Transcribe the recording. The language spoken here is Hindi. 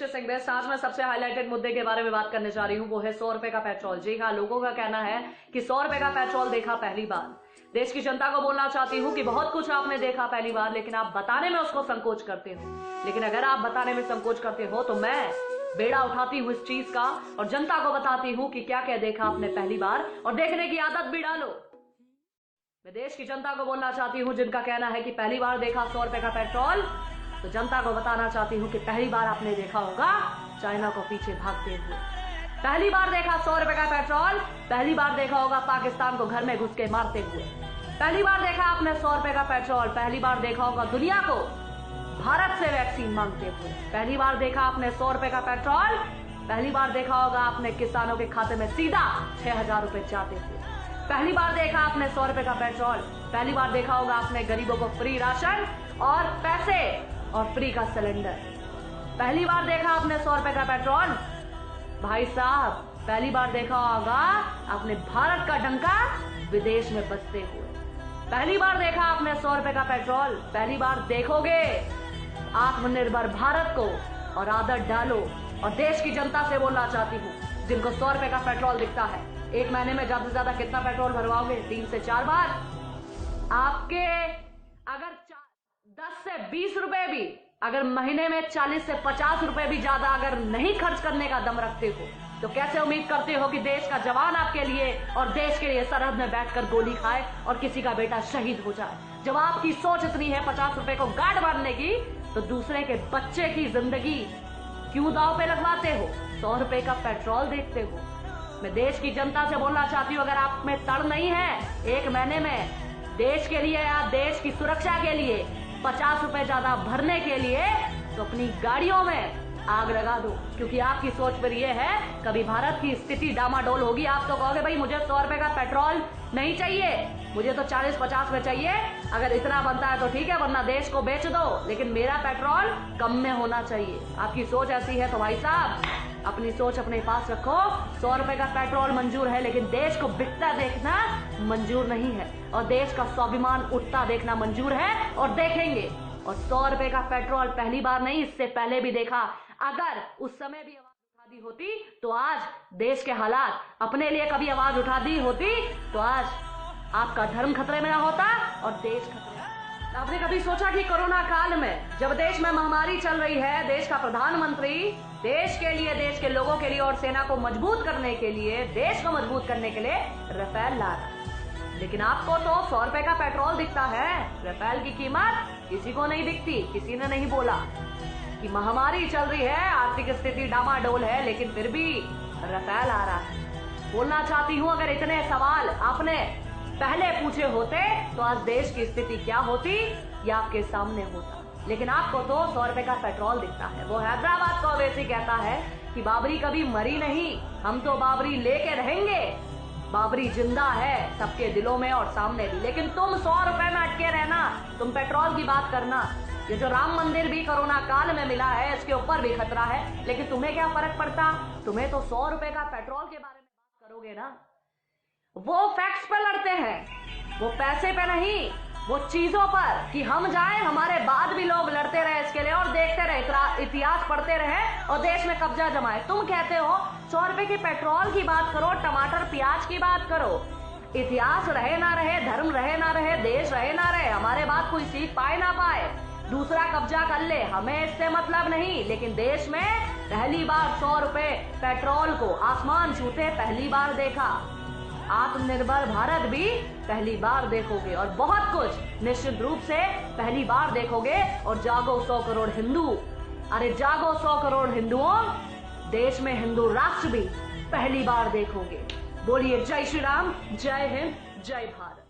निश्चित सिंह बेस्ट। आज मैं सबसे हाईलाइटेड मुद्दे के बारे में बात करने जा रही हूँ, वो है 100 रुपए का पेट्रोल। जी हाँ, लोगों का कहना है कि 100 रुपए का पेट्रोल देखा पहली बार। देश की जनता को बोलना चाहती हूँ कि बहुत कुछ आपने देखा पहली बार, लेकिन आप बताने में उसको संकोच करते हो। लेकिन अगर आप बताने में संकोच करते हो तो मैं बेड़ा उठाती हूँ इस चीज का और जनता को बताती हूँ कि क्या क्या देखा आपने पहली बार, और देखने की आदत भी डालो। मैं देश की जनता को बोलना चाहती हूँ जिनका कहना है कि पहली बार देखा 100 रुपए का पेट्रोल, तो जनता को बताना चाहती हूँ कि पहली बार आपने देखा होगा चाइना को पीछे भागते हुए। पहली बार देखा 100 रुपए का पेट्रोल, पहली बार देखा होगा पाकिस्तान को घर में घुस के मारते हुए। पहली बार देखा आपने 100 रुपए का पेट्रोल, पहली बार देखा होगा दुनिया को भारत से वैक्सीन मांगते हुए। पहली बार देखा आपने 100 रुपए का पेट्रोल, पहली बार देखा होगा आपने किसानों के खाते में सीधा 6000 रुपए जाते हुए। पहली बार देखा आपने 100 रुपए का पेट्रोल, पहली बार देखा होगा आपने गरीबों को फ्री राशन और पैसे और फ्री का सिलेंडर। पहली बार देखा आपने 100 रुपए का पेट्रोल। भाई साहब, पहली बार देखा होगा आपने भारत का डंका विदेश में बजते हुए। पहली बार देखा आपने 100 रुपए का पेट्रोल, पहली बार देखोगे आत्मनिर्भर भारत को और आदत डालो। और देश की जनता से बोलना चाहती हूँ जिनको 100 रुपए का पेट्रोल दिखता है, एक महीने में ज्यादा से ज्यादा कितना पेट्रोल भरवाओगे? 3 से 4 बार। आपके अगर 10 से 20 रुपए भी, अगर महीने में 40 से 50 रुपए भी ज्यादा अगर नहीं खर्च करने का दम रखते हो, तो कैसे उम्मीद करते हो कि देश का जवान आपके लिए और देश के लिए सरहद में बैठकर गोली खाए और किसी का बेटा शहीद हो जाए? जब आपकी सोच इतनी है 50 रुपए को गार्ड मारने की, तो दूसरे के बच्चे की जिंदगी क्यों दांव पे लगवाते हो? 100 रुपए का पेट्रोल देखते हो। मैं देश की जनता से बोलना चाहती हूँ, अगर आप में तड़ नहीं है एक महीने में देश के लिए या देश की सुरक्षा के लिए 50 रुपए ज्यादा भरने के लिए, तो अपनी गाड़ियों में आग लगा दो। क्योंकि आपकी सोच पर यह है कभी भारत की स्थिति डामाडोल होगी, आप तो कहोगे भाई मुझे 100 रुपए का पेट्रोल नहीं चाहिए, मुझे तो 40-50 में चाहिए। अगर इतना बनता है तो ठीक है, वरना देश को बेच दो, लेकिन मेरा पेट्रोल कम में होना चाहिए। आपकी सोच ऐसी है तो भाई साहब अपनी सोच अपने पास रखो। 100 रुपए का पेट्रोल मंजूर है, लेकिन देश को बिकता देखना मंजूर नहीं है, और देश का स्वाभिमान उठता देखना मंजूर है और देखेंगे। और 100 रुपए का पेट्रोल पहली बार नहीं, इससे पहले भी देखा। अगर उस समय भी आवाज उठा दी होती तो आज देश के हालात, अपने लिए कभी आवाज उठा दी होती तो आज आपका धर्म खतरे में ना होता और देश खतरे में। आपने कभी सोचा कि कोरोना काल में जब देश में महामारी चल रही है, देश का प्रधानमंत्री देश के लिए, देश के लोगों के लिए और सेना को मजबूत करने के लिए, देश को मजबूत करने के लिए राफेल ला रहा है, लेकिन आपको तो 100 रुपए का पेट्रोल दिखता है, राफेल की कीमत किसी को नहीं दिखती। किसी ने नहीं बोला कि महामारी चल रही है, आर्थिक स्थिति डामाडोल है, लेकिन फिर भी राफेल आ रहा है। बोलना चाहती हूँ, अगर इतने सवाल आपने पहले पूछे होते तो आज देश की स्थिति क्या होती या आपके सामने होता। लेकिन आपको तो 100 रुपए का पेट्रोल दिखता है। वो हैदराबाद का ओवैसी कहता है कि बाबरी कभी मरी नहीं, हम तो बाबरी लेके रहेंगे। बाबरी जिंदा है सबके दिलों में और सामने भी। लेकिन तुम 100 रुपए में अटके रहना, तुम पेट्रोल की बात करना। ये जो राम मंदिर भी कोरोना काल में मिला है, इसके ऊपर भी खतरा है, लेकिन तुम्हें क्या फर्क पड़ता? तुम्हें तो 100 रुपए का पेट्रोल के बारे में बात करोगे ना। वो फैक्ट्स पे लड़ते हैं, वो पैसे पे नहीं, वो चीजों पर कि हम जाएं, हमारे बाद भी लोग लड़ते रहे इसके लिए और देखते रहे, इतिहास पढ़ते रहे और देश में कब्जा जमाए। तुम कहते हो 100 रुपए के पेट्रोल की बात करो, टमाटर प्याज की बात करो। इतिहास रहे ना रहे, धर्म रहे ना रहे, देश रहे ना रहे, हमारे बाद कोई सीख पाए ना पाए, दूसरा कब्जा कर ले, हमें इससे मतलब नहीं। लेकिन देश में पहली बार 100 रुपए पेट्रोल को आसमान छूते पहली बार देखा। आत्मनिर्भर भारत भी पहली बार देखोगे और बहुत कुछ निश्चित रूप से पहली बार देखोगे। और जागो 100 करोड़ हिंदू, अरे जागो 100 करोड़ हिंदुओं, देश में हिंदू राष्ट्र भी पहली बार देखोगे। बोलिए जय श्री राम, जय हिंद, जय भारत।